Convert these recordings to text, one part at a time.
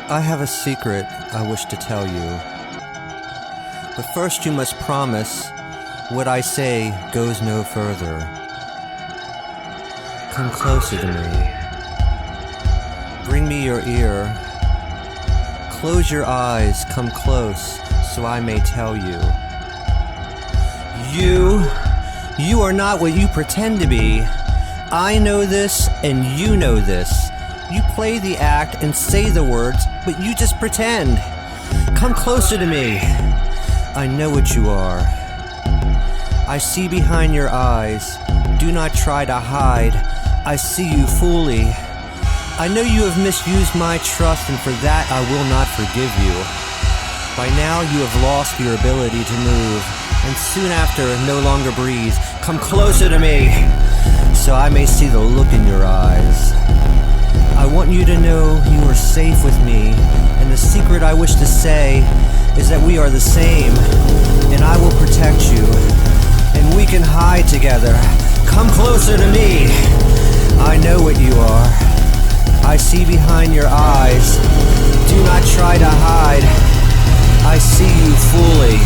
I have a secret I wish to tell you. But first you must promise what I say goes no further. Come closer to me. Bring me your ear. Close your eyes, come close, so I may tell you. You are not what you pretend to be. I know this, and you know this. You play the act and say the words, but you just pretend. Come closer to me. I know what you are. I see behind your eyes. Do not try to hide. I see you fully. I know you have misused my trust, and for that I will not forgive you. By now you have lost your ability to move, and soon after no longer breathe. Come closer to me, so I may see the look in your eyes. I want you to know you are safe with me, and the secret I wish to say is that we are the same, and I will protect you, and we can hide together. Come closer to me. I know what you are. I see behind your eyes. Do not try to hide. I see you fully.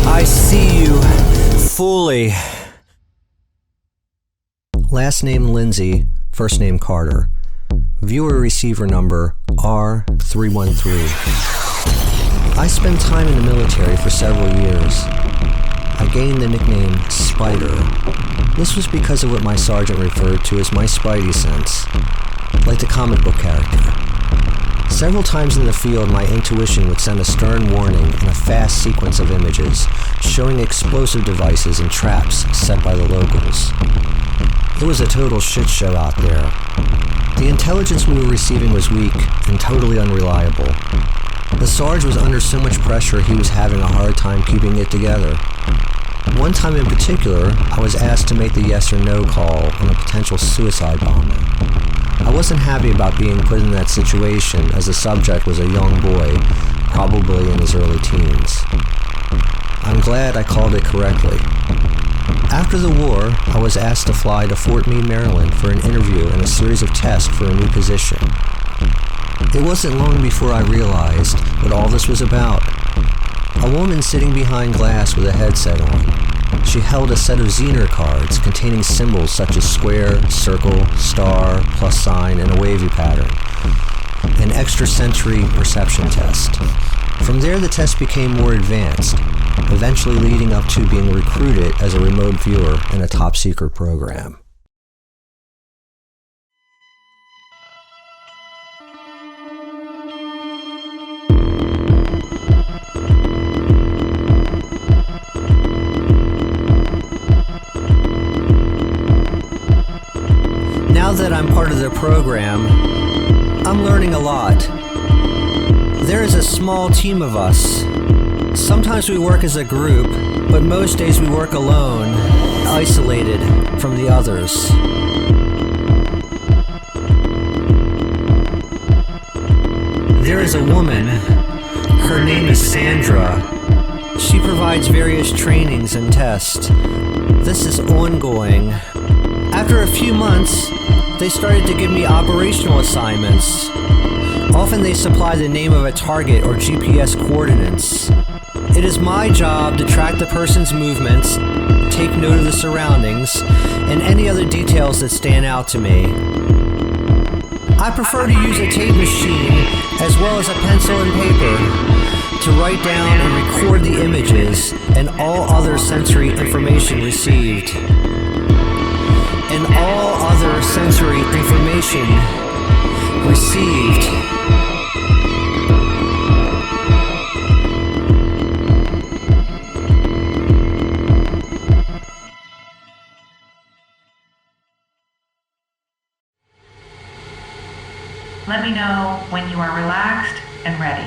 I see you fully. Last name Lindsay, first name Carter. Viewer receiver number R313. I spent time in the military for several years. I gained the nickname Spider. This was because of what my sergeant referred to as my spidey sense, like the comic book character. Several times in the field, my intuition would send a stern warning and a fast sequence of images showing explosive devices and traps set by the locals. It was a total shit show out there. The intelligence we were receiving was weak and totally unreliable. The Sarge was under so much pressure he was having a hard time keeping it together. One time in particular, I was asked to make the yes or no call on a potential suicide bombing. I wasn't happy about being put in that situation, as the subject was a young boy, probably in his early teens. I'm glad I called it correctly. After the war, I was asked to fly to Fort Meade, Maryland for an interview and a series of tests for a new position. It wasn't long before I realized what all this was about. A woman sitting behind glass with a headset on. She held a set of Zener cards containing symbols such as square, circle, star, plus sign, and a wavy pattern. An extrasensory perception test. From there, the test became more advanced, eventually leading up to being recruited as a remote viewer in a top-secret program. Now that I'm part of the program, I'm learning a lot. There is a small team of us. Sometimes we work as a group, but most days we work alone, isolated from the others. There is a woman. Her name is Sandra. She provides various trainings and tests. This is ongoing. After a few months, they started to give me operational assignments. Often they supply the name of a target or GPS coordinates. It is my job to track the person's movements, take note of the surroundings, and any other details that stand out to me. I prefer to use a tape machine as well as a pencil and paper to write down and record the images and all other sensory information received. And all other sensory information received. Let me know when you are relaxed and ready.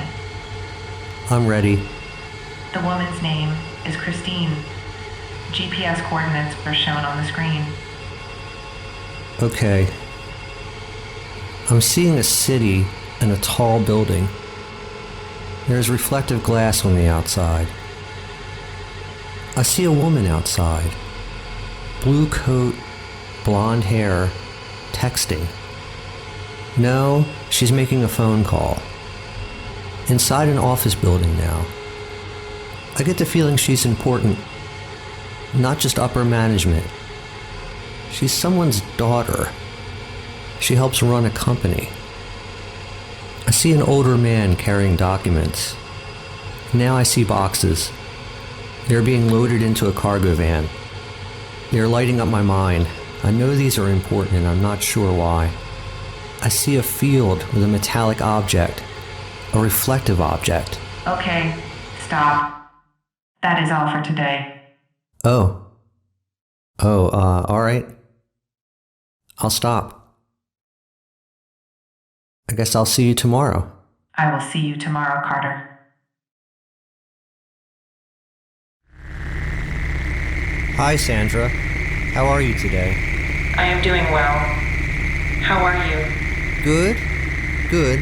I'm ready. The woman's name is Christine. GPS coordinates are shown on the screen. Okay. I'm seeing a city and a tall building. There's reflective glass on the outside. I see a woman outside. Blue coat, blonde hair, texting. No, she's making a phone call. inside an office building now. I get the feeling she's important, not just upper management. She's someone's daughter. She helps run a company. I see an older man carrying documents. Now I see boxes. They're being loaded into a cargo van. They're lighting up my mind. I know these are important and I'm not sure why. I see a field with a metallic object, a reflective object. Okay, stop. That is all for today. Oh, all right. I'll stop. I guess I'll see you tomorrow. I will see you tomorrow, Carter. Hi, Sandra. How are you today? I am doing well. How are you? Good.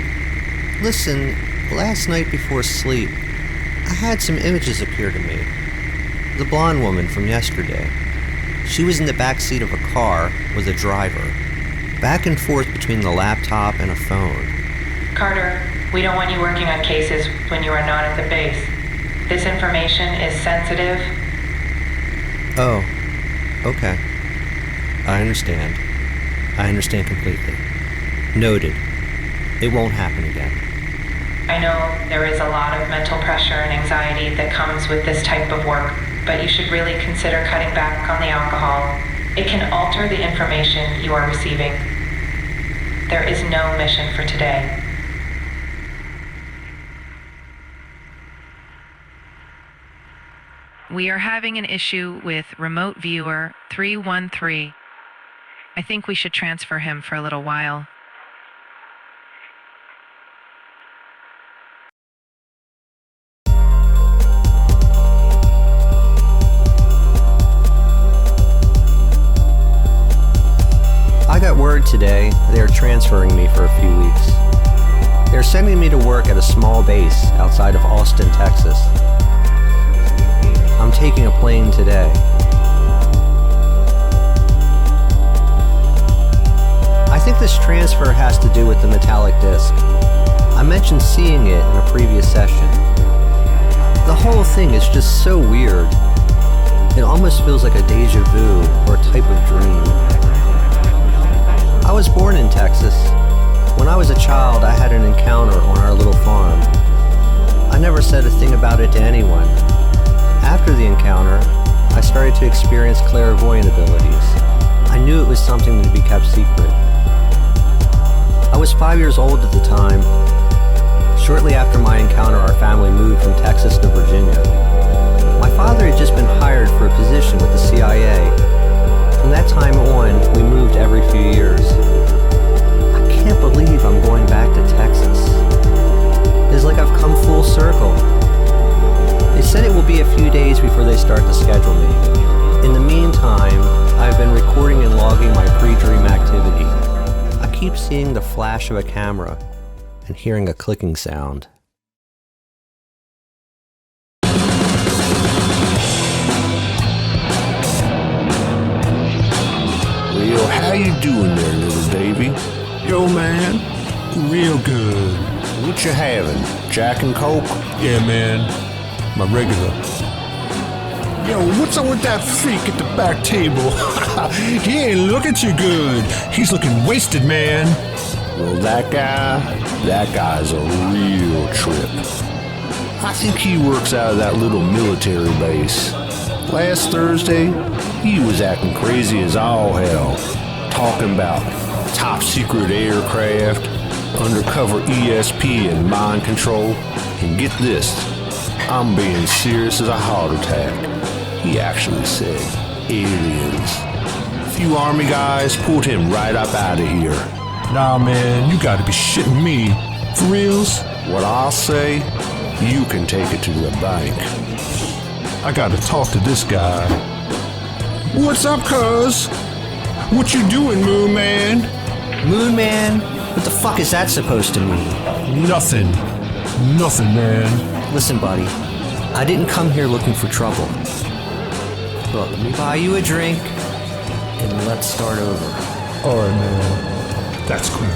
Listen, last night before sleep, I had some images appear to me. The blonde woman from yesterday. She was in the back seat of a car with a driver, back and forth between the laptop and a phone. Carter, we don't want you working on cases when you are not at the base. This information is sensitive. Oh, okay. I understand. I understand completely. Noted. It won't happen again. I know there is a lot of mental pressure and anxiety that comes with this type of work, but you should really consider cutting back on the alcohol. It can alter the information you are receiving. There is no mission for today. We are having an issue with remote viewer 313. I think we should transfer him for a little while. I got word today they are transferring me for a few weeks. They're sending me to work at a small base outside of Austin, Texas. I'm taking a plane today. I think this transfer has to do with the metallic disc. I mentioned seeing it in a previous session. The whole thing is just so weird. It almost feels like a deja vu or a type of dream. I was born in Texas. When I was a child, I had an encounter on our little farm. I never said a thing about it to anyone. After the encounter, I started to experience clairvoyant abilities. I knew it was something to be kept secret. I was 5 years old at the time. Shortly after my encounter, our family moved from Texas to Virginia. My father had just been hired for a position with the CIA. From that time on, we moved every few years. I can't believe I'm going back to Texas. It's like I've come full circle. They said it will be a few days before they start to schedule me. In the meantime, I've been recording and logging my pre-dream activity. I keep seeing the flash of a camera and hearing a clicking sound. Well, how you doing there, little Davie? Yo, man, real good. What you having? Jack and Coke? Yeah, man, my regular. Yo, what's up with that freak at the back table? He ain't looking too good. He's looking wasted, man. Well, that guy's a real trip. I think he works out of that little military base. Last Thursday, he was acting crazy as all hell, talking about top secret aircraft, undercover ESP and mind control, and get this, I'm being serious as a heart attack. He actually said aliens. A few army guys pulled him right up out of here. Nah, man, you gotta be shitting me. For reals? What I'll say, you can take it to the bank. I gotta talk to this guy. What's up, cuz? What you doing, Moon Man? Moon Man? What the fuck is that supposed to mean? Nothing, man. Listen, buddy, I didn't come here looking for trouble. Look, let me buy you a drink, and let's start over. Alright, man. That's cool.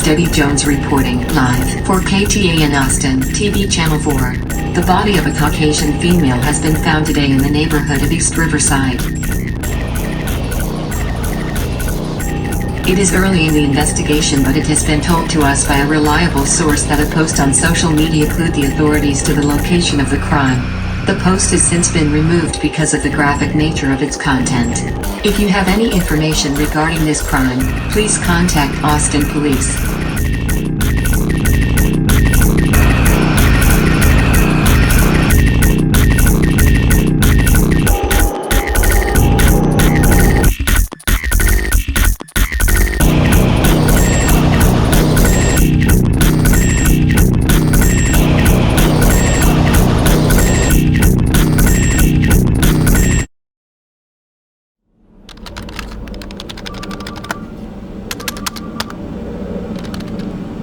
is Debbie Jones reporting live for KTA in Austin, TV Channel 4. The body of a Caucasian female has been found today in the neighborhood of East Riverside. It is early in the investigation, but it has been told to us by a reliable source that a post on social media clued the authorities to the location of the crime. The post has since been removed because of the graphic nature of its content. If you have any information regarding this crime, please contact Austin Police.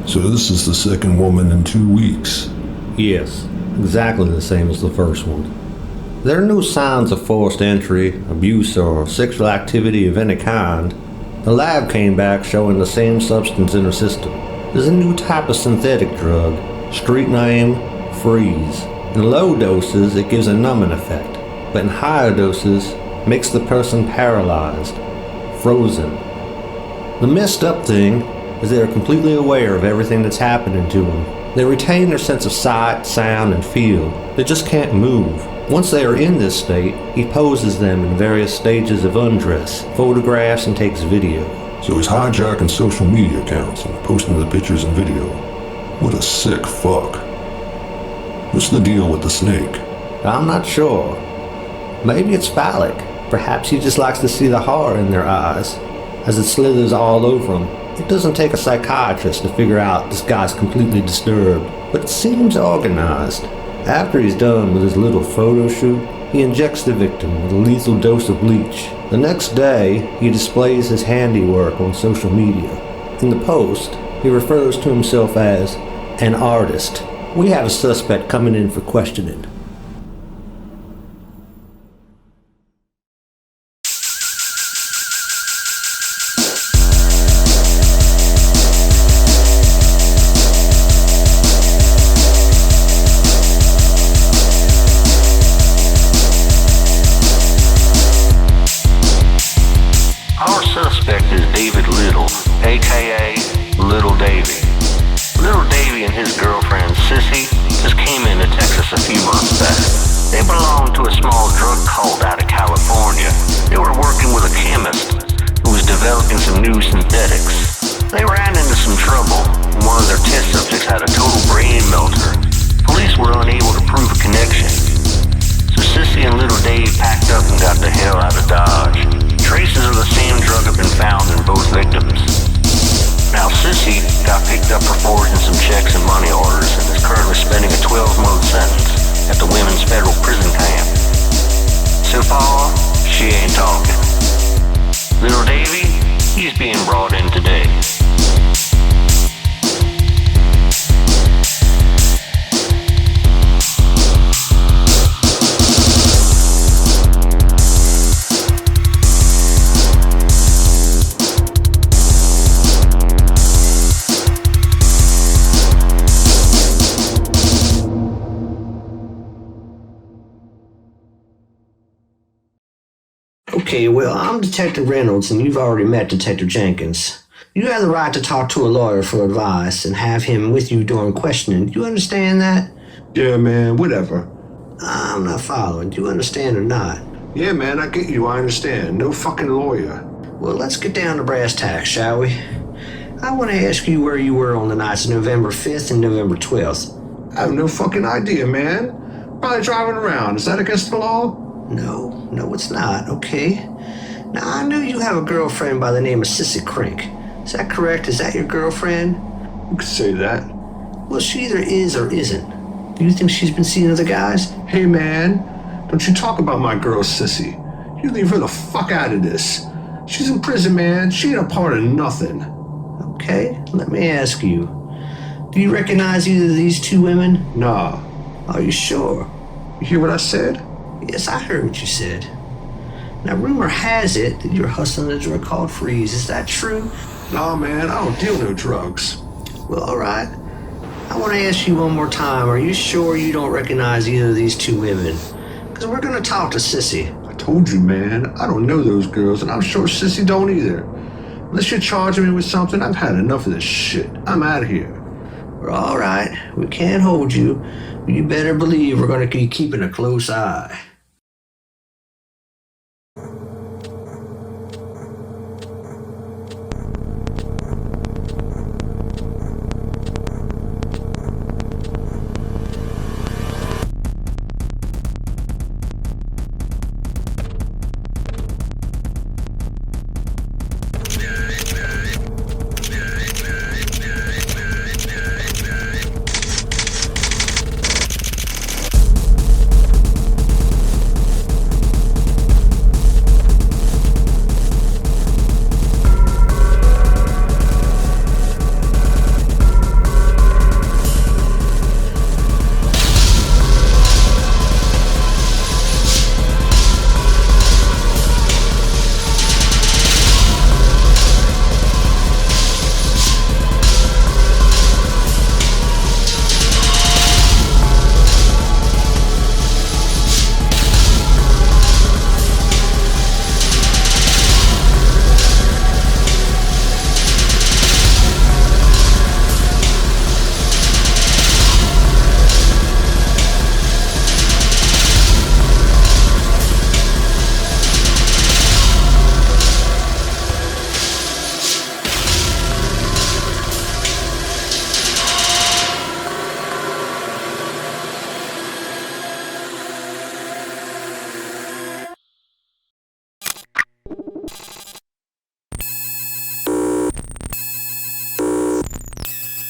So this is the second woman in 2 weeks. Yes, exactly the same as the first one. There are no signs of forced entry, abuse, or sexual activity of any kind. The lab came back showing the same substance in her system. There's a new type of synthetic drug, street name, Freeze. In low doses, it gives a numbing effect, but in higher doses, makes the person paralyzed, frozen. The messed up thing is they are completely aware of everything that's happening to them. They retain their sense of sight, sound, and feel. They just can't move. Once they are in this state, he poses them in various stages of undress, photographs, and takes video. So he's hijacking social media accounts and posting the pictures and video. What a sick fuck. What's the deal with the snake? I'm not sure. Maybe it's phallic. Perhaps he just likes to see the horror in their eyes, as it slithers all over him. It doesn't take a psychiatrist to figure out this guy's completely disturbed, but it seems organized. After he's done with his little photo shoot, he injects the victim with a lethal dose of bleach. The next day, he displays his handiwork on social media. In the post, he refers to himself as an artist. We have a suspect coming in for questioning. aka Little Davie. Little Davie and his girlfriend Sissy just came into Texas a few months back. They belonged to a small drug cult out of California. They were working with a chemist who was developing some new synthetics. They ran into some trouble when one of their test subjects had a total brain melter. Police were unable to prove a connection. So Sissy and Little Dave packed up and got the hell out of Dodge. Traces of the same drug have been found in both victims. Now Sissy got picked up for forging some checks and money orders and is currently spending a 12-month sentence at the women's federal prison camp. So far, she ain't talking. Little Davie, he's being brought in today. Okay, well, I'm Detective Reynolds, and you've already met Detective Jenkins. You have the right to talk to a lawyer for advice and have him with you during questioning. Do you understand that? Yeah, man, whatever. I'm not following. Do you understand or not? Yeah, man, I get you. I understand. No fucking lawyer. Well, let's get down to brass tacks, shall we? I want to ask you where you were on the nights of November 5th and November 12th. I have no fucking idea, man. Probably driving around. Is that against the law? No, it's not, okay? Now, I know you have a girlfriend by the name of Sissy Crink. Is that correct? Is that your girlfriend? You could say that. Well, she either is or isn't. Do you think she's been seeing other guys? Hey, man, don't you talk about my girl Sissy. You leave her the fuck out of this. She's in prison, man. She ain't a part of nothing. Okay, let me ask you. Do you recognize either of these two women? Nah. Are you sure? You hear what I said? Yes, I heard what you said. Now, rumor has it that you're hustling a drug called Freeze. Is that true? Nah, man, I don't deal no drugs. Well, all right. I want to ask you one more time. Are you sure you don't recognize either of these two women? Because we're going to talk to Sissy. I told you, man, I don't know those girls, and I'm sure Sissy don't either. Unless you're charging me with something, I've had enough of this shit. I'm out of here. We're all right. We can't hold you. You better believe we're going to be keeping a close eye.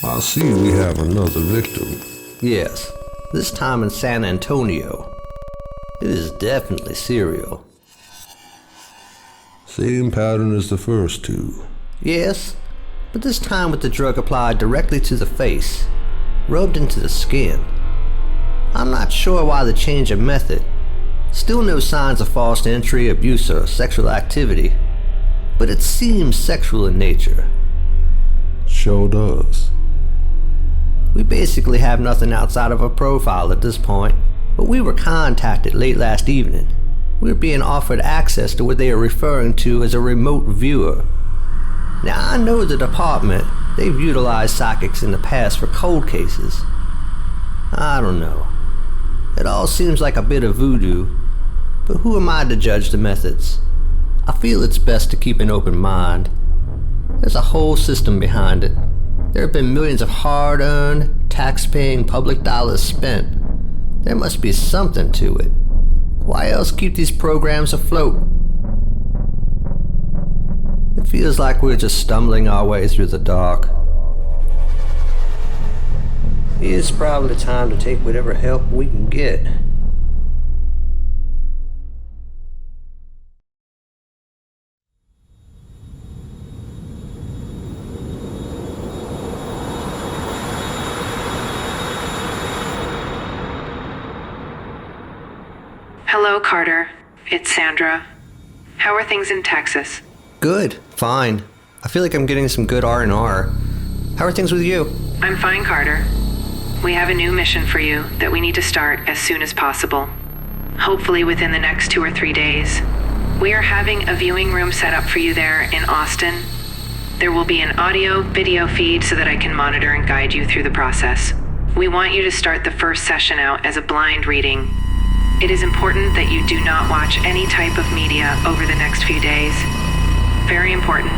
I see we have another victim. Yes, this time in San Antonio. It is definitely serial. Same pattern as the first two. Yes, but this time with the drug applied directly to the face, rubbed into the skin. I'm not sure why the change of method. Still no signs of false entry, abuse, or sexual activity, but it seems sexual in nature. Sure does. We basically have nothing outside of a profile at this point, but we were contacted late last evening. We were being offered access to what they are referring to as a remote viewer. Now, I know the department, they've utilized psychics in the past for cold cases. I don't know. It all seems like a bit of voodoo, but who am I to judge the methods? I feel it's best to keep an open mind. There's a whole system behind it. There have been millions of hard-earned, tax-paying public dollars spent. There must be something to it. Why else keep these programs afloat? It feels like we're just stumbling our way through the dark. It's probably time to take whatever help we can get. Hello, Carter. It's Sandra. How are things in Texas? Good, fine. I feel like I'm getting some good R&R. How are things with you? I'm fine, Carter. We have a new mission for you that we need to start as soon as possible. Hopefully within the next 2 or 3 days. We are having a viewing room set up for you there in Austin. There will be an audio-video feed so that I can monitor and guide you through the process. We want you to start the first session out as a blind reading. It is important that you do not watch any type of media over the next few days. Very important.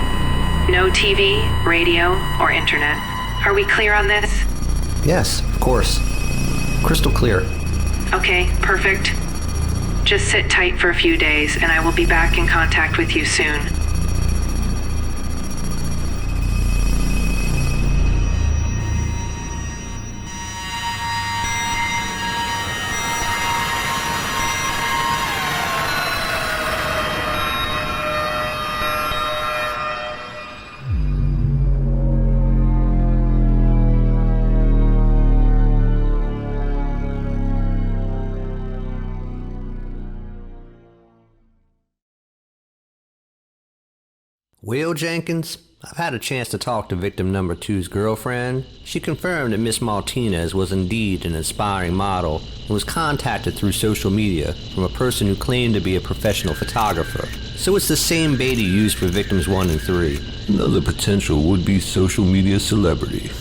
No TV, radio, or internet. Are we clear on this? Yes, of course. Crystal clear. Okay, perfect. Just sit tight for a few days and I will be back in contact with you soon. Well, Jenkins, I've had a chance to talk to victim number 2's girlfriend. She confirmed that Miss Martinez was indeed an inspiring model and was contacted through social media from a person who claimed to be a professional photographer. So it's the same beta used for victims 1 and 3. Another potential would-be social media celebrity.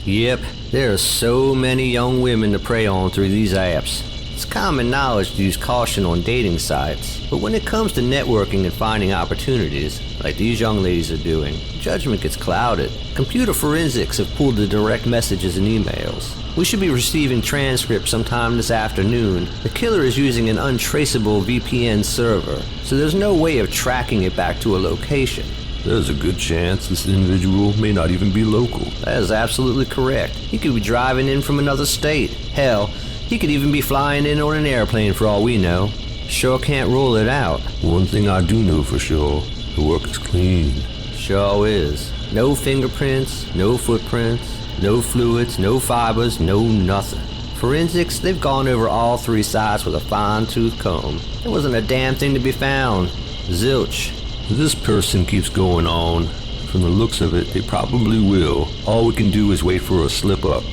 Yep, there are so many young women to prey on through these apps. It's common knowledge to use caution on dating sites, but when it comes to networking and finding opportunities, like these young ladies are doing, judgment gets clouded. Computer forensics have pulled the direct messages and emails. We should be receiving transcripts sometime this afternoon. The killer is using an untraceable VPN server, so there's no way of tracking it back to a location. There's a good chance this individual may not even be local. That is absolutely correct. He could be driving in from another state. Hell, he could even be flying in on an airplane for all we know. Sure can't rule it out. One thing I do know for sure, the work is clean. Sure is. No fingerprints, no footprints, no fluids, no fibers, no nothing. Forensics, they've gone over all 3 sides with a fine-tooth comb. There wasn't a damn thing to be found. Zilch. This person keeps going on. From the looks of it, they probably will. All we can do is wait for a slip-up.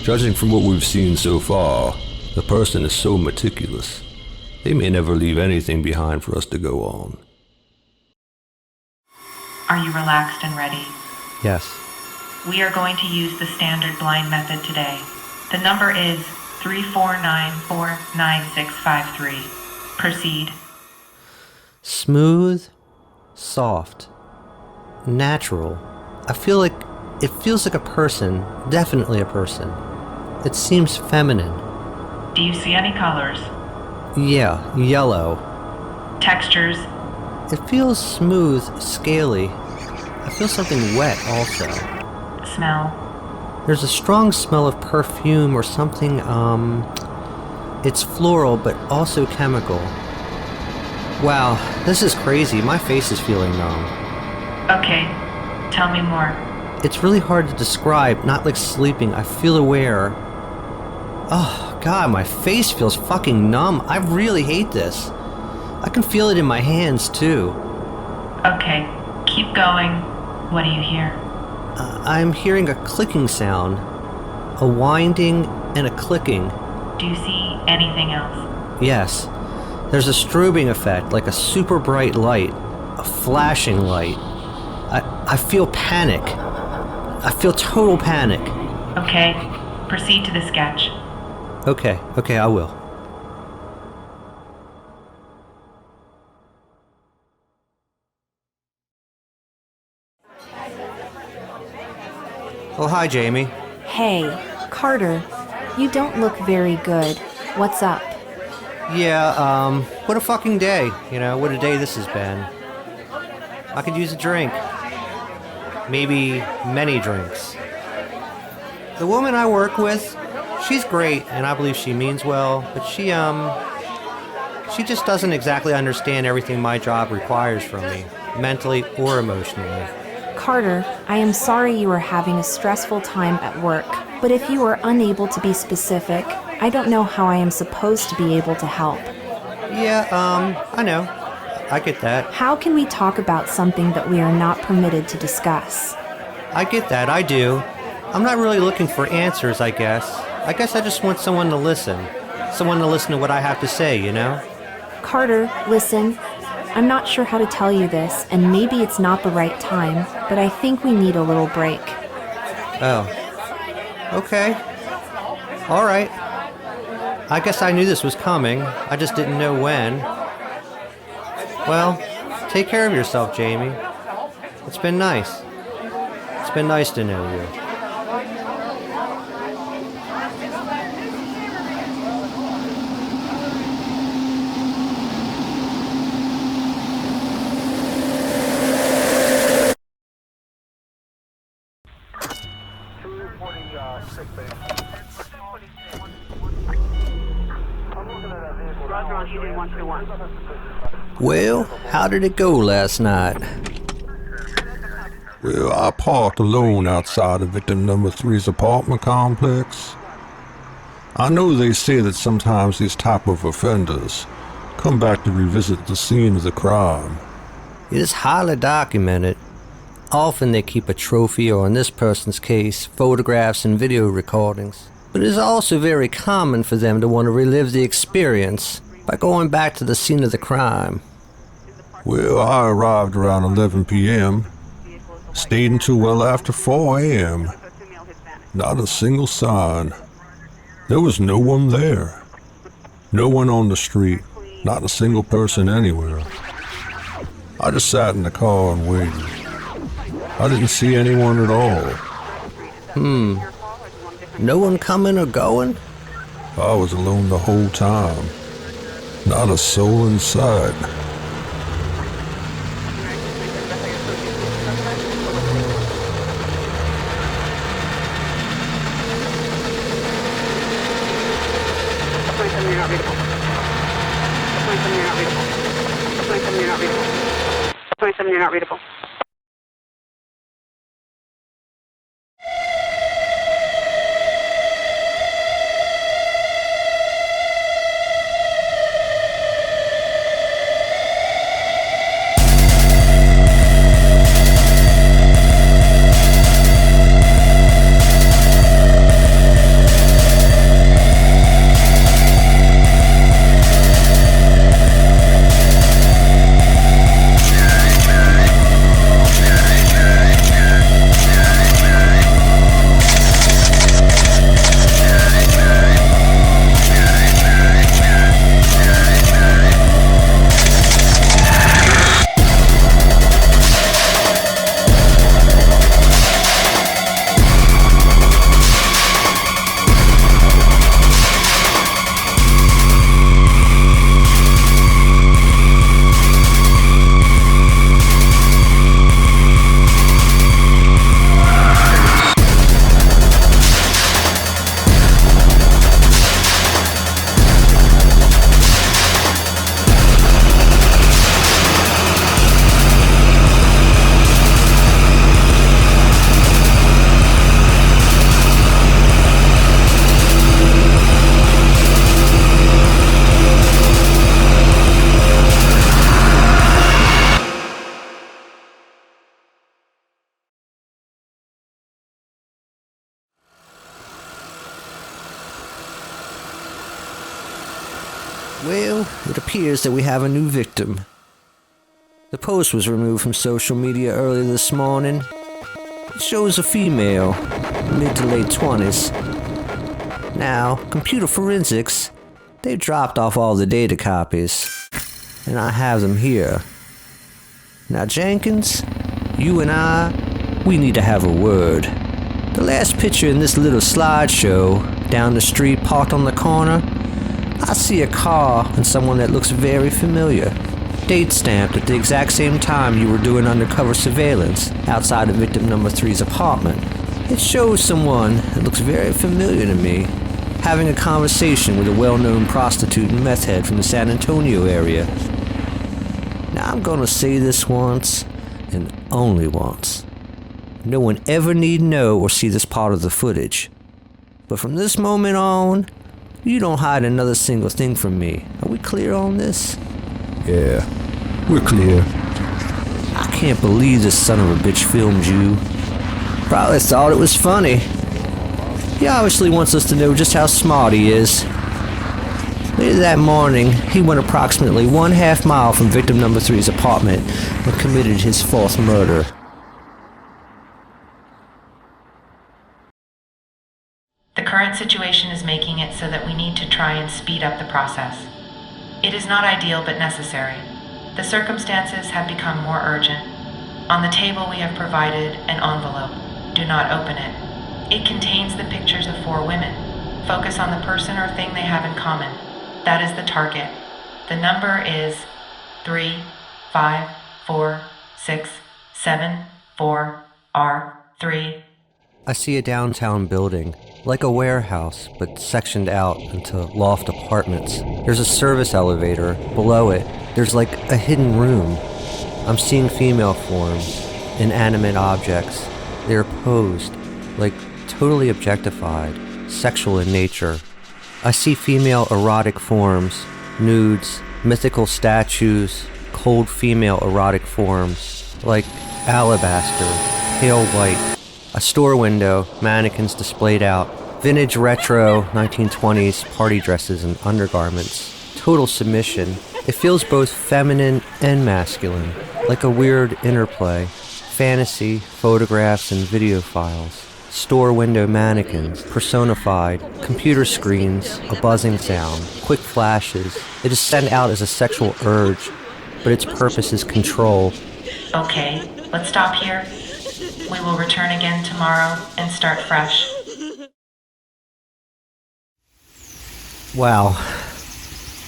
Judging from what we've seen so far, the person is so meticulous. They may never leave anything behind for us to go on. Are you relaxed and ready? Yes. We are going to use the standard blind method today. The number is 3494653. Proceed. Smooth, soft, natural. It feels like a person, definitely a person. It seems feminine. Do you see any colors? Yeah, yellow. Textures? It feels smooth, scaly. I feel something wet also. Smell? There's a strong smell of perfume or something, it's floral but also chemical. Wow, this is crazy. My face is feeling numb. Okay, tell me more. It's really hard to describe, not like sleeping. I feel aware. Oh, God, my face feels fucking numb. I really hate this. I can feel it in my hands, too. Okay, keep going. What do you hear? I'm hearing a clicking sound. A winding and a clicking. Do you see anything else? Yes. There's a strobing effect, like a super bright light. A flashing light. I feel panic. I feel total panic. Okay, proceed to the sketch. Okay, I will. Oh, hi, Jamie. Hey, Carter, you don't look very good. What's up? Yeah, what a fucking day. You know, what a day this has been. I could use a drink. Maybe many drinks. The woman I work with, she's great, and I believe she means well, but she just doesn't exactly understand everything my job requires from me, mentally or emotionally. Carter, I am sorry you are having a stressful time at work, but if you are unable to be specific, I don't know how I am supposed to be able to help. Yeah, I know. I get that. How can we talk about something that we are not permitted to discuss? I get that, I do. I'm not really looking for answers, I guess. I just want someone to listen. Someone to listen to what I have to say, you know? Carter, listen. I'm not sure how to tell you this, and maybe it's not the right time, but I think we need a little break. Oh. Okay. All right. I guess I knew this was coming. I just didn't know when. Well, take care of yourself, Jamie. It's been nice. It's been nice to know you. Well, how did it go last night? Well, I parked alone outside of victim number 3's apartment complex. I know they say that sometimes these type of offenders come back to revisit the scene of the crime. It is highly documented. Often they keep a trophy, or in this person's case, photographs and video recordings. But it is also very common for them to want to relive the experience by going back to the scene of the crime. Well, I arrived around 11 p.m., stayed until well after 4 a.m. Not a single sign. There was no one there. No one on the street. Not a single person anywhere. I just sat in the car and waited. I didn't see anyone at all. No one coming or going? I was alone the whole time. Not a soul in sight. You're not readable. Well, it appears that we have a new victim. The post was removed from social media early this morning. It shows a female, mid to late 20s. Now, computer forensics, they dropped off all the data copies, and I have them here. Now, Jenkins, you and I, we need to have a word. The last picture in this little slideshow, down the street parked on the corner, I see a car and someone that looks very familiar. Date stamped at the exact same time you were doing undercover surveillance outside of victim number 3's apartment. It shows someone that looks very familiar to me having a conversation with a well-known prostitute and meth head from the San Antonio area. Now I'm gonna say this once, and only once. No one ever need know or see this part of the footage. But from this moment on, you don't hide another single thing from me. Are we clear on this? Yeah, we're clear. I can't believe this son of a bitch filmed you. Probably thought it was funny. He obviously wants us to know just how smart he is. Later that morning, he went approximately 1/2 mile from victim number 3's apartment and committed his fourth murder. The current situation is making it so that we need to try and speed up the process. It is not ideal but necessary. The circumstances have become more urgent. On the table we have provided an envelope. Do not open it. It contains the pictures of 4 women. Focus on the person or thing they have in common. That is the target. The number is 3, 5, 4, 6, 7, 4, R3. I see a downtown building, like a warehouse, but sectioned out into loft apartments. There's a service elevator. Below it, there's like a hidden room. I'm seeing female forms, inanimate objects. They're posed, like totally objectified, sexual in nature. I see female erotic forms, nudes, mythical statues, cold female erotic forms, like alabaster, pale white, a store window, mannequins displayed out, vintage retro 1920s party dresses and undergarments, total submission. It feels both feminine and masculine, like a weird interplay, fantasy, photographs and video files. Store window mannequins, personified, computer screens, a buzzing sound, quick flashes. It is sent out as a sexual urge, but its purpose is control. Okay, let's stop here. We will return again tomorrow and start fresh. Wow,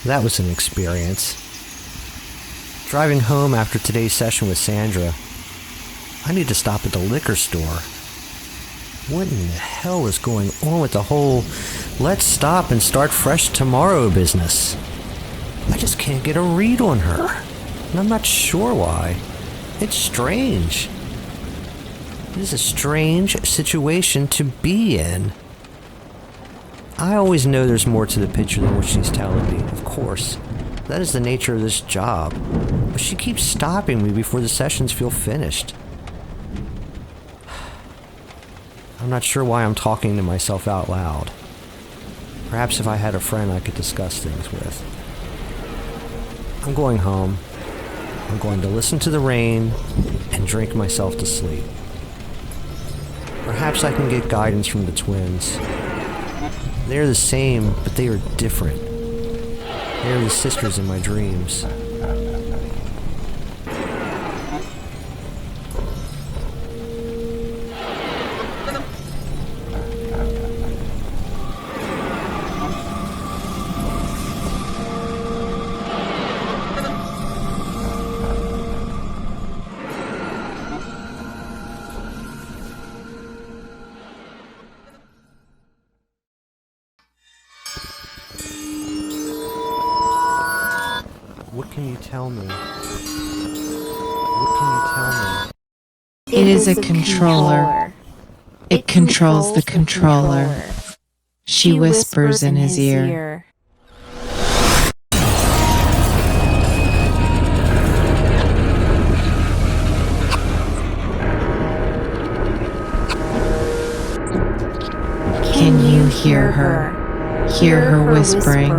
that was an experience. Driving home after today's session with Sandra, I need to stop at the liquor store. What in the hell is going on with the whole let's stop and start fresh tomorrow business? I just can't get a read on her, and I'm not sure why. It's strange. It is a strange situation to be in. I always know there's more to the picture than what she's telling me, of course. That is the nature of this job. But she keeps stopping me before the sessions feel finished. I'm not sure why I'm talking to myself out loud. Perhaps if I had a friend I could discuss things with. I'm going home. I'm going to listen to the rain and drink myself to sleep. Perhaps I can get guidance from the twins. They're the same, but they are different. They are the sisters in my dreams. What can you tell me? What can you tell me? It is a controller. It controls the controller. She whispers in his ear. Can you hear her? Hear her whispering.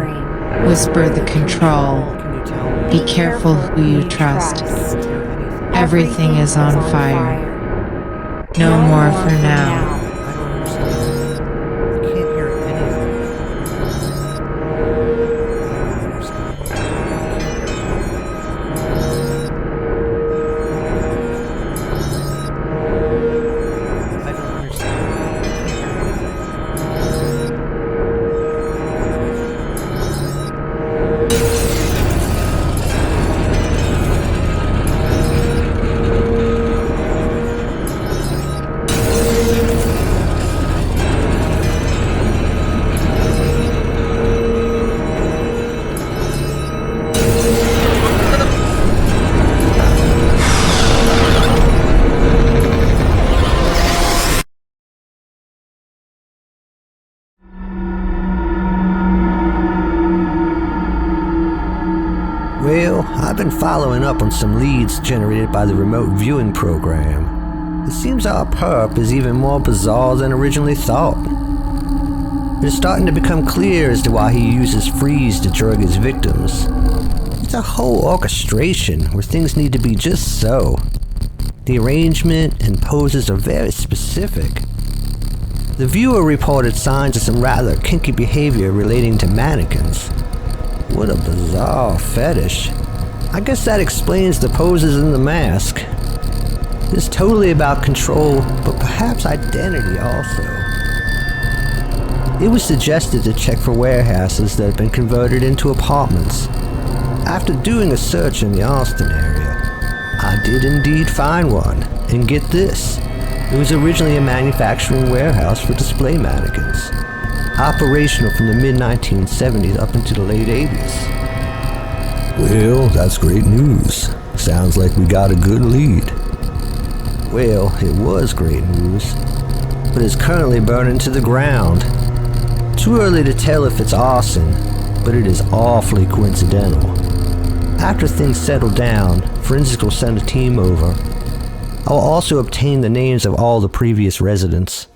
Whisper the control. Be careful who you trust. Everything is on fire. No more for now. Well, I've been following up on some leads generated by the remote viewing program. It seems our perp is even more bizarre than originally thought. It is starting to become clear as to why he uses freeze to drug his victims. It's a whole orchestration where things need to be just so. The arrangement and poses are very specific. The viewer reported signs of some rather kinky behavior relating to mannequins. What a bizarre fetish. I guess that explains the poses in the mask. It's totally about control, but perhaps identity also. It was suggested to check for warehouses that had been converted into apartments. After doing a search in the Austin area, I did indeed find one, and get this. It was originally a manufacturing warehouse for display mannequins. Operational from the mid-1970s up into the late 80s. Well, that's great news. Sounds like we got a good lead. Well, it was great news, but it's currently burning to the ground. Too early to tell if it's arson, but it is awfully coincidental. After things settle down, forensics will send a team over. I will also obtain the names of all the previous residents.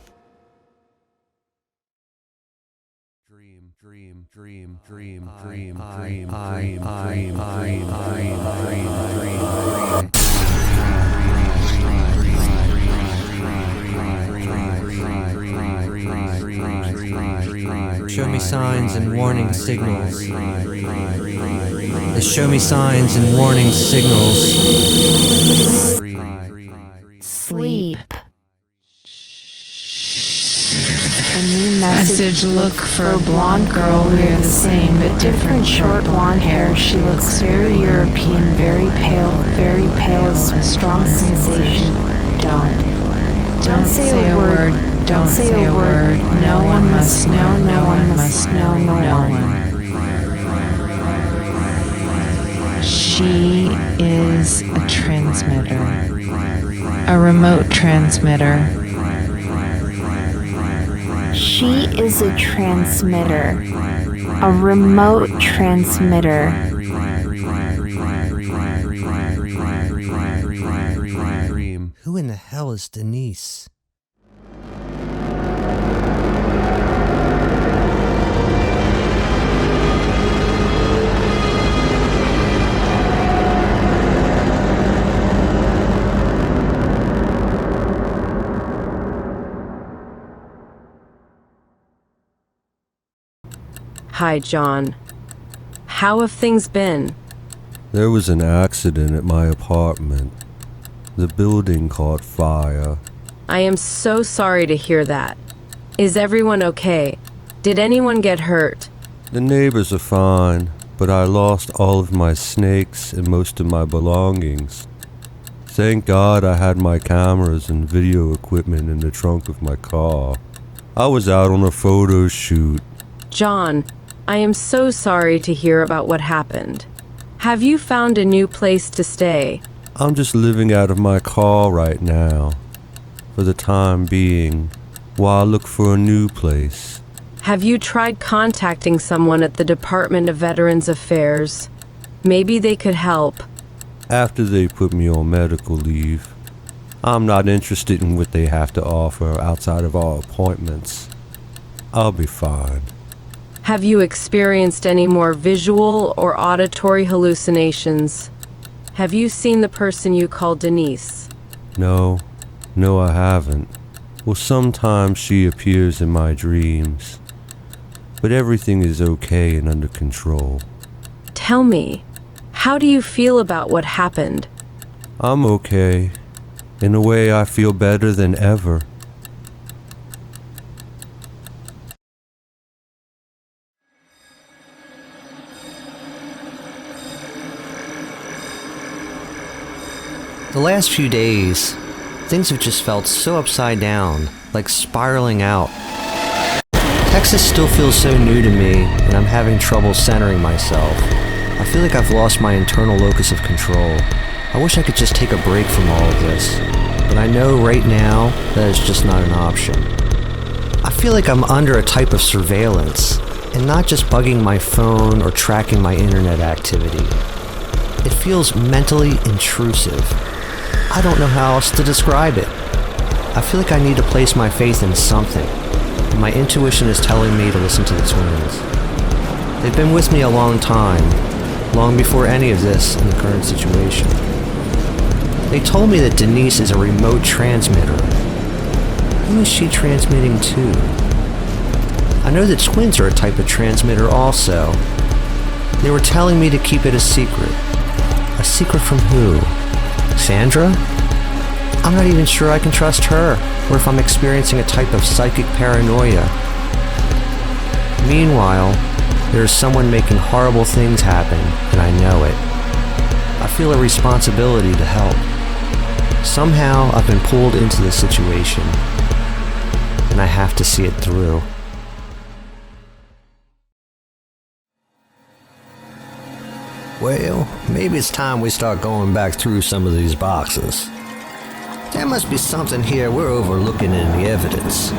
Show me signs and warning signals. Show me signs and warning signals. Sleep. A new message. Look for a blonde girl. We're the same but different. Short blonde hair. She looks very European, very pale is a strong sensation. Don't say a word. Don't say a word. No one must know. No one must know. No one. She is a transmitter. A remote transmitter. She is a transmitter. A remote transmitter. Who in the hell is Denise? Hi, John. How have things been? There was an accident at my apartment. The building caught fire. I am so sorry to hear that. Is everyone okay? Did anyone get hurt? The neighbors are fine, but I lost all of my snakes and most of my belongings. Thank God I had my cameras and video equipment in the trunk of my car. I was out on a photo shoot. John, I am so sorry to hear about what happened. Have you found a new place to stay? I'm just living out of my car right now, for the time being, while I look for a new place. Have you tried contacting someone at the Department of Veterans Affairs? Maybe they could help. After they put me on medical leave, I'm not interested in what they have to offer outside of our appointments. I'll be fine. Have you experienced any more visual or auditory hallucinations? Have you seen the person you call Denise? No, I haven't. Well, sometimes she appears in my dreams, but everything is okay and under control. Tell me, how do you feel about what happened? I'm okay. In a way, I feel better than ever. The last few days, things have just felt so upside down, like spiraling out. Texas still feels so new to me, and I'm having trouble centering myself. I feel like I've lost my internal locus of control. I wish I could just take a break from all of this, but I know right now that is just not an option. I feel like I'm under a type of surveillance, and not just bugging my phone or tracking my internet activity. It feels mentally intrusive. I don't know how else to describe it. I feel like I need to place my faith in something, and my intuition is telling me to listen to the twins. They've been with me a long time, long before any of this in the current situation. They told me that Denise is a remote transmitter. Who is she transmitting to? I know the twins are a type of transmitter also. They were telling me to keep it a secret. A secret from who? Sandra? I'm not even sure I can trust her, or if I'm experiencing a type of psychic paranoia. Meanwhile, there is someone making horrible things happen, and I know it. I feel a responsibility to help. Somehow, I've been pulled into this situation, and I have to see it through. Well, maybe it's time we start going back through some of these boxes. There must be something here we're overlooking in the evidence.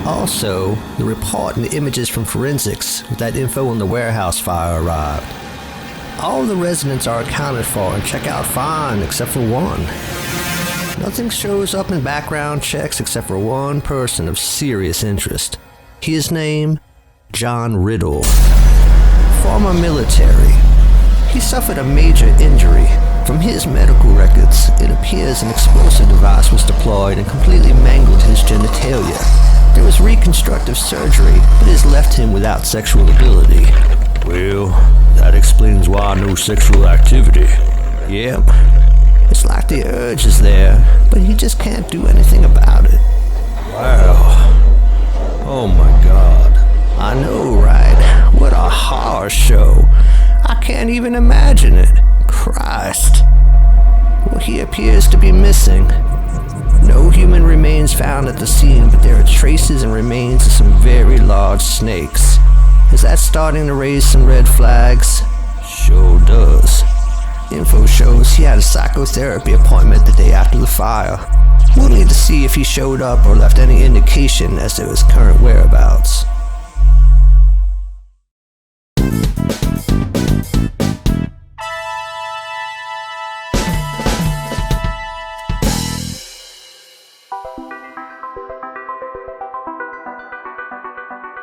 Also, the report and the images from forensics with that info on the warehouse fire arrived. All the residents are accounted for and check out fine except for one. Nothing shows up in background checks except for one person of serious interest. His name, John Riddle. Former military. He suffered a major injury. From his medical records, it appears an explosive device was deployed and completely mangled his genitalia. There was reconstructive surgery, but it has left him without sexual ability. Well, that explains why no sexual activity. Yep. It's like the urge is there, but he just can't do anything about it. Wow. Oh my God. I know, right? What a horror show. I can't even imagine it. Christ. Well, he appears to be missing. No human remains found at the scene, but there are traces and remains of some very large snakes. Is that starting to raise some red flags? Sure does. Info shows he had a psychotherapy appointment the day after the fire. We'll need to see if he showed up or left any indication as to his current whereabouts.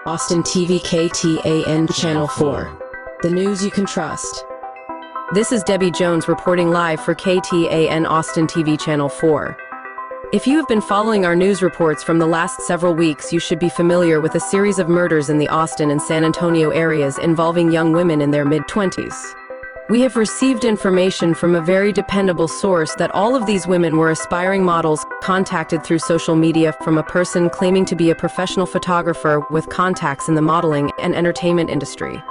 Austin TV KTAN Channel 4. The news you can trust. This is Debbie Jones reporting live for KTAN Austin TV Channel 4. If you have been following our news reports from the last several weeks, you should be familiar with a series of murders in the Austin and San Antonio areas involving young women in their mid-20s. We have received information from a very dependable source that all of these women were aspiring models contacted through social media from a person claiming to be a professional photographer with contacts in the modeling and entertainment industry.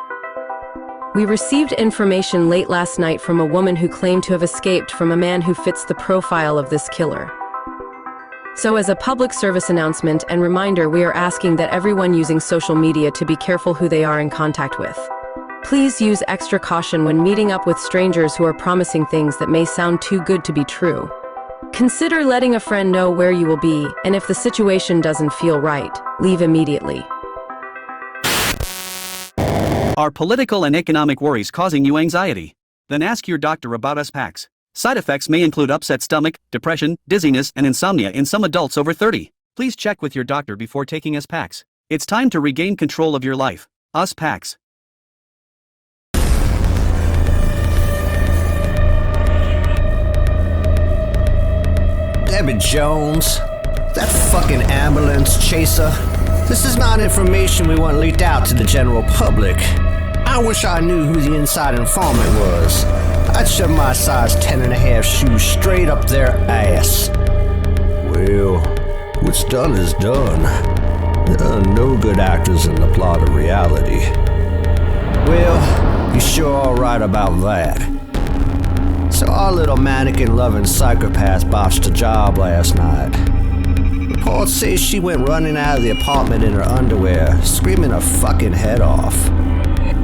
We received information late last night from a woman who claimed to have escaped from a man who fits the profile of this killer. So as a public service announcement and reminder, we are asking that everyone using social media to be careful who they are in contact with. Please use extra caution when meeting up with strangers who are promising things that may sound too good to be true. Consider letting a friend know where you will be, and if the situation doesn't feel right, leave immediately. Are political and economic worries causing you anxiety? Then ask your doctor about Us-PAKS. Side effects may include upset stomach, depression, dizziness, and insomnia in some adults over 30. Please check with your doctor before taking Us-PAKS. It's time to regain control of your life. Us-PAKS. Debbie Jones, that fucking ambulance chaser. This is not information we want leaked out to the general public. I wish I knew who the inside informant was. I'd shove my size 10.5 shoes straight up their ass. Well, what's done is done. There are no good actors in the plot of reality. Well, you sure are right about that. So our little mannequin-loving psychopath botched a job last night. Reports say she went running out of the apartment in her underwear, screaming her fucking head off.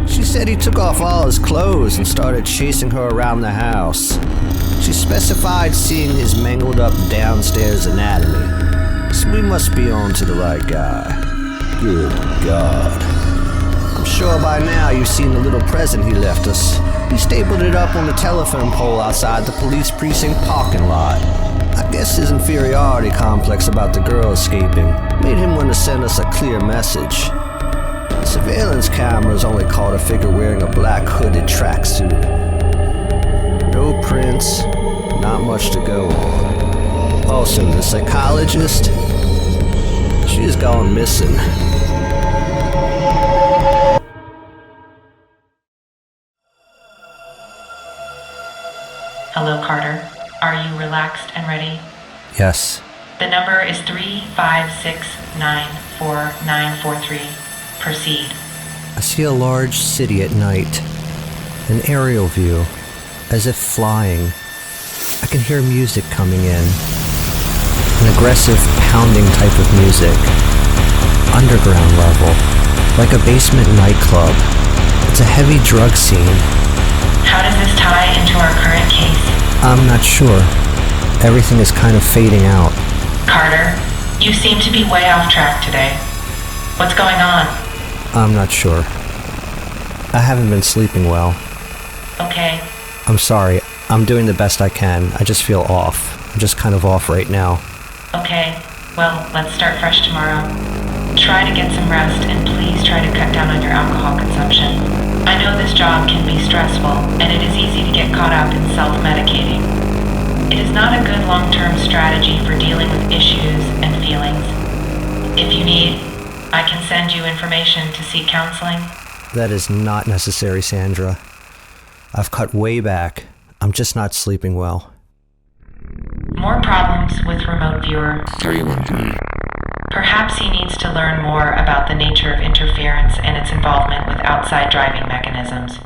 She said he took off all his clothes and started chasing her around the house. She specified seeing his mangled up downstairs anatomy. So we must be on to the right guy. Good God. I'm sure by now you've seen the little present he left us. He stapled it up on the telephone pole outside the police precinct parking lot. I guess his inferiority complex about the girl escaping made him want to send us a clear message. The surveillance cameras only caught a figure wearing a black hooded tracksuit. No prints, not much to go on. Also, the psychologist, she has gone missing. Hello, Carter. Are you relaxed and ready? Yes. The number is 356944943. Proceed. I see a large city at night. An aerial view, as if flying. I can hear music coming in. An aggressive, pounding type of music. Underground level, like a basement nightclub. It's a heavy drug scene. How does this tie into our current case? I'm not sure. Everything is kind of fading out. Carter, you seem to be way off track today. What's going on? I'm not sure. I haven't been sleeping well. Okay. I'm sorry. I'm doing the best I can. I just feel off. I'm just kind of off right now. Okay, well, let's start fresh tomorrow. Try to get some rest and please try to cut down on your alcohol consumption. I know this job can be stressful and it is easy to get caught up in self-medicating. It is not a good long-term strategy for dealing with issues and feelings. If you need, I can send you information to seek counseling. That is not necessary, Sandra. I've cut way back. I'm just not sleeping well. More problems with remote viewer. Perhaps he needs to learn more about the nature of interference and its involvement with outside driving mechanisms.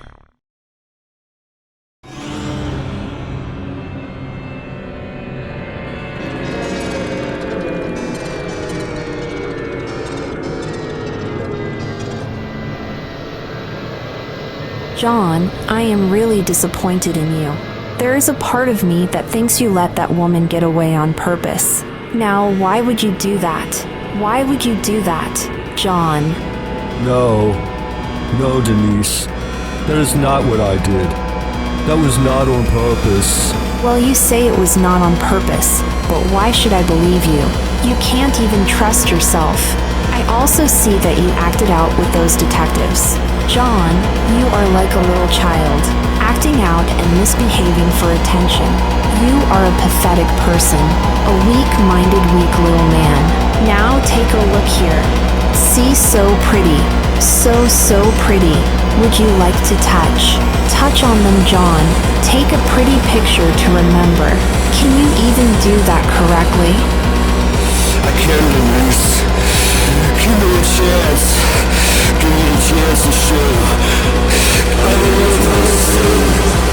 John, I am really disappointed in you. There is a part of me that thinks you let that woman get away on purpose. Now, why would you do that? Why would you do that, John? No, Denise. That is not what I did. That was not on purpose. Well, you say it was not on purpose, but why should I believe you? You can't even trust yourself. I also see that you acted out with those detectives. John, you are like a little child, acting out and misbehaving for attention. You are a pathetic person, a weak-minded, weak little man. Now take a look here. See, so pretty. So pretty. Would you like to touch? Touch on them, John. Take a pretty picture to remember. Can you even do that correctly? I can't, Denise. Give me a chance. Give me a chance to show.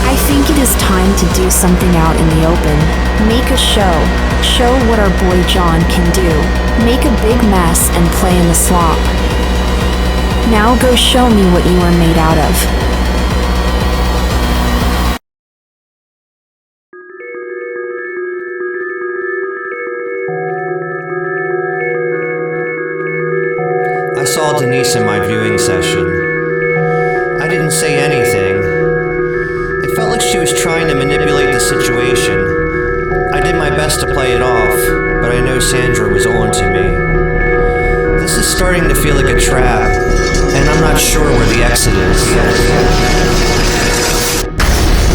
I think it is time to do something out in the open. Make a show. Show what our boy John can do. Make a big mess and play in the slop. Now go show me what you are made out of. I saw Denise in my viewing session. I didn't say anything. It felt like she was trying to manipulate the situation. I did my best to play it off, but I know Sandra was on to me. This is starting to feel like a trap, and I'm not sure where the exit is.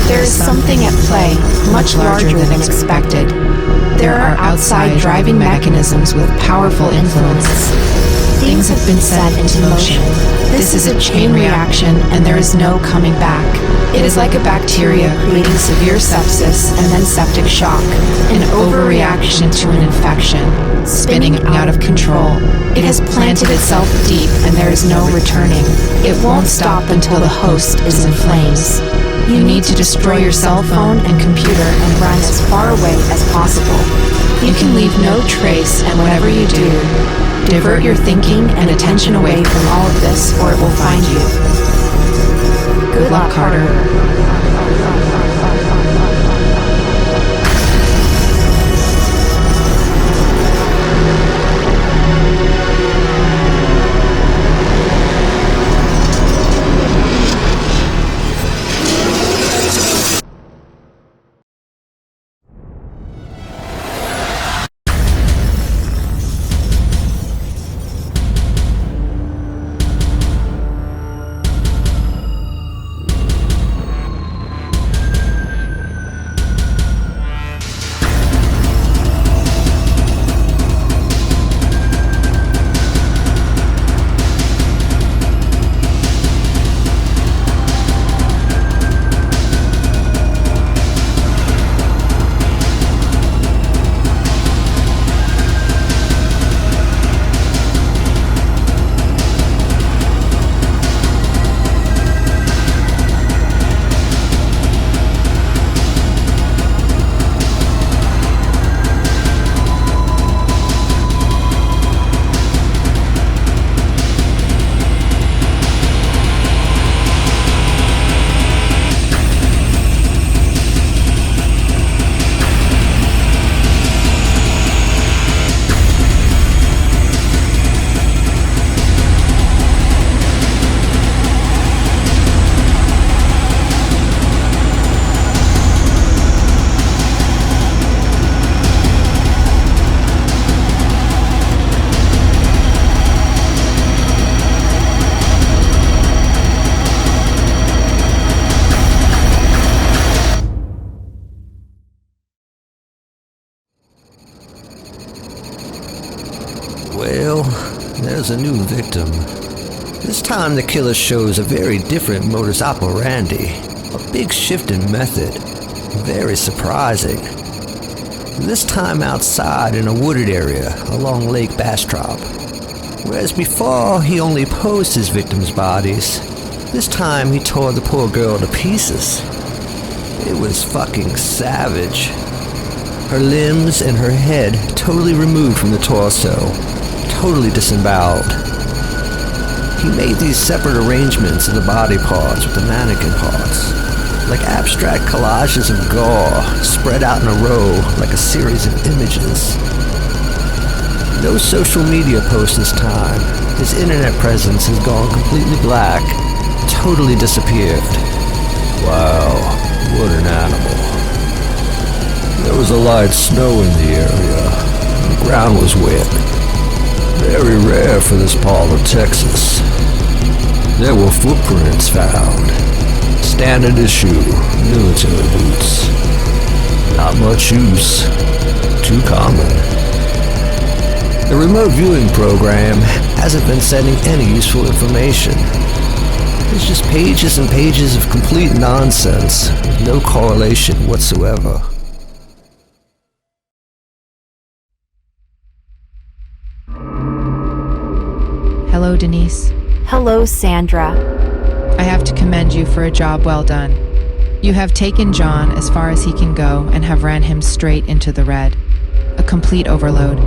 There is something at play, much larger than expected. There are outside driving mechanisms with powerful influences. Things have been set into motion. This is a chain reaction, and there is no coming back. It is like a bacteria creating severe sepsis and then septic shock, an overreaction to an infection, spinning out of control. It has planted itself deep, and there is no returning. It won't stop until the host is in flames. You need to destroy your cell phone and computer and run as far away as possible. You can leave no trace, and whatever you do, divert your thinking and attention away from all of this, or it will find you. Good luck, Carter. There's a new victim. This time the killer shows a very different modus operandi, a big shift in method, very surprising. This time outside in a wooded area along Lake Bastrop. Whereas before he only posed his victims' bodies, this time he tore the poor girl to pieces. It was fucking savage. Her limbs and her head totally removed from the torso, totally disemboweled. He made these separate arrangements of the body parts with the mannequin parts, like abstract collages of gore spread out in a row like a series of images. No social media post this time. His internet presence has gone completely black, totally disappeared. Wow, what an animal. There was a light snow in the area. The ground was wet. Very rare for this part of Texas. There were footprints found. Standard issue, military boots. Not much use. Too common. The remote viewing program hasn't been sending any useful information. It's just pages and pages of complete nonsense, with no correlation whatsoever. Hello, Denise. Hello, Sandra. I have to commend you for a job well done. You have taken John as far as he can go and have ran him straight into the red. A complete overload.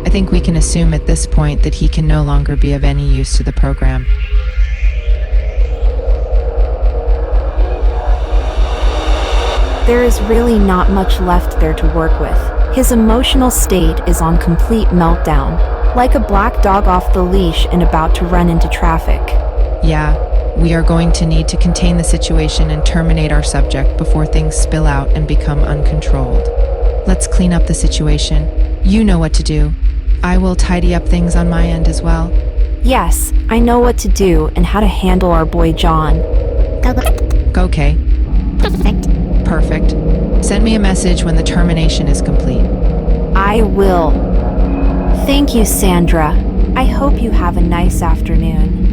I think we can assume at this point that he can no longer be of any use to the program. There is really not much left there to work with. His emotional state is on complete meltdown, like a black dog off the leash and about to run into traffic. Yeah, we are going to need to contain the situation and terminate our subject before things spill out and become uncontrolled. Let's clean up the situation. You know what to do. I will tidy up things on my end as well. Yes, I know what to do and how to handle our boy John. Okay. Perfect. Send me a message when the termination is complete. I will. Thank you, Sandra. I hope you have a nice afternoon.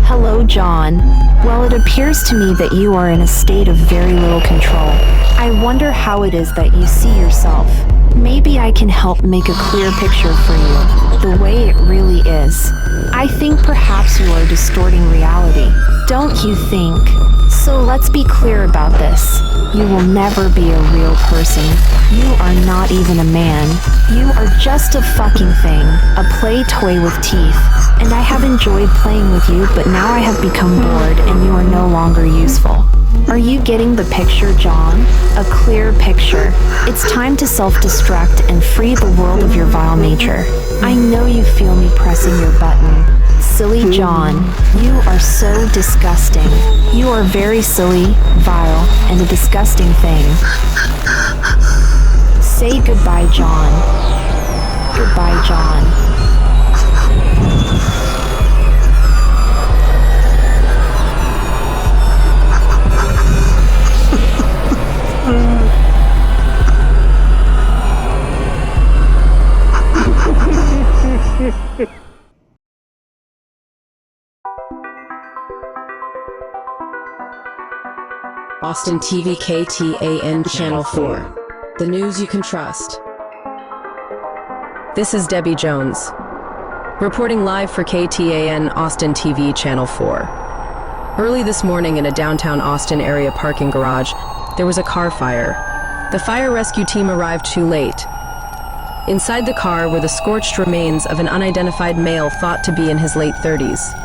Hello, John. Well, it appears to me that you are in a state of very little control. I wonder how it is that you see yourself. Maybe I can help make a clear picture for you, the way it really is. I think perhaps you are distorting reality, don't you think? So let's be clear about this. You will never be a real person. You are not even a man. You are just a fucking thing, a play toy with teeth. And I have enjoyed playing with you, but now I have become bored and you are no longer useful. Are you getting the picture, John? A clear picture. It's time to self-destruct and free the world of your vile nature. I know you feel me pressing your button. Silly John, you are so disgusting. You are very silly, vile, and a disgusting thing. Say goodbye, John. Goodbye, John. Austin TV KTAN Channel 4. The news you can trust. This is Debbie Jones, reporting live for KTAN Austin TV Channel 4. Early this morning in a downtown Austin area parking garage, there was a car fire. The fire rescue team arrived too late. Inside the car were the scorched remains of an unidentified male thought to be in his late 30s.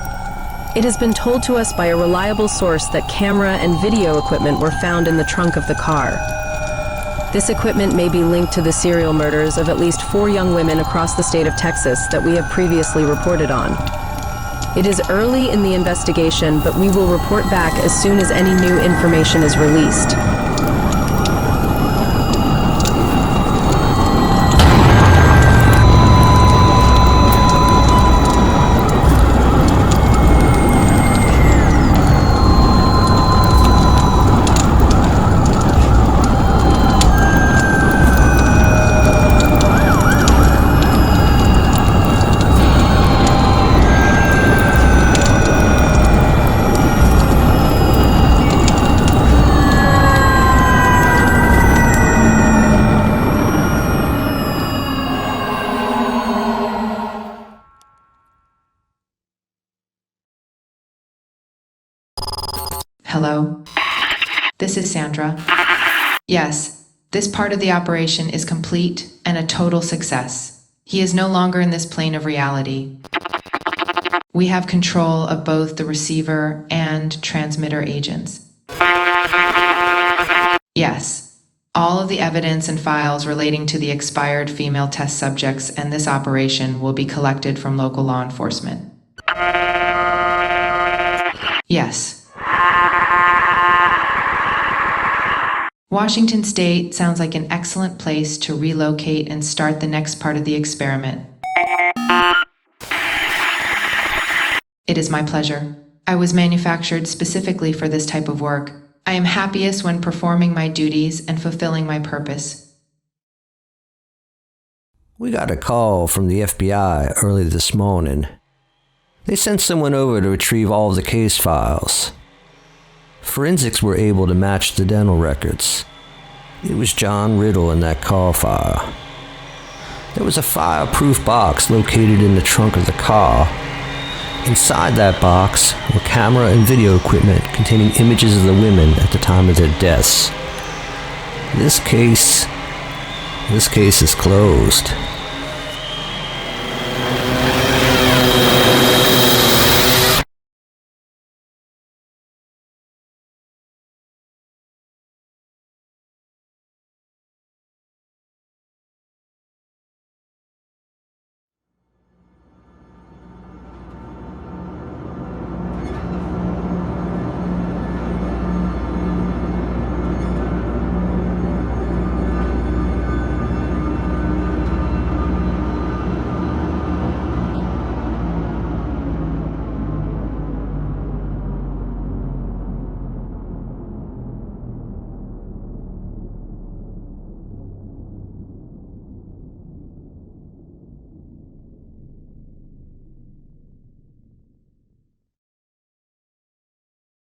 It has been told to us by a reliable source that camera and video equipment were found in the trunk of the car. This equipment may be linked to the serial murders of at least 4 young women across the state of Texas that we have previously reported on. It is early in the investigation, but we will report back as soon as any new information is released. Hello? This is Sandra. Yes, this part of the operation is complete and a total success. He is no longer in this plane of reality. We have control of both the receiver and transmitter agents. Yes, all of the evidence and files relating to the expired female test subjects and this operation will be collected from local law enforcement. Yes. Washington State sounds like an excellent place to relocate and start the next part of the experiment. It is my pleasure. I was manufactured specifically for this type of work. I am happiest when performing my duties and fulfilling my purpose. We got a call from the FBI early this morning. They sent someone over to retrieve all of the case files. Forensics were able to match the dental records. It was John Riddle in that call file. There was a fireproof box located in the trunk of the car. Inside that box were camera and video equipment containing images of the women at the time of their deaths. This case is closed.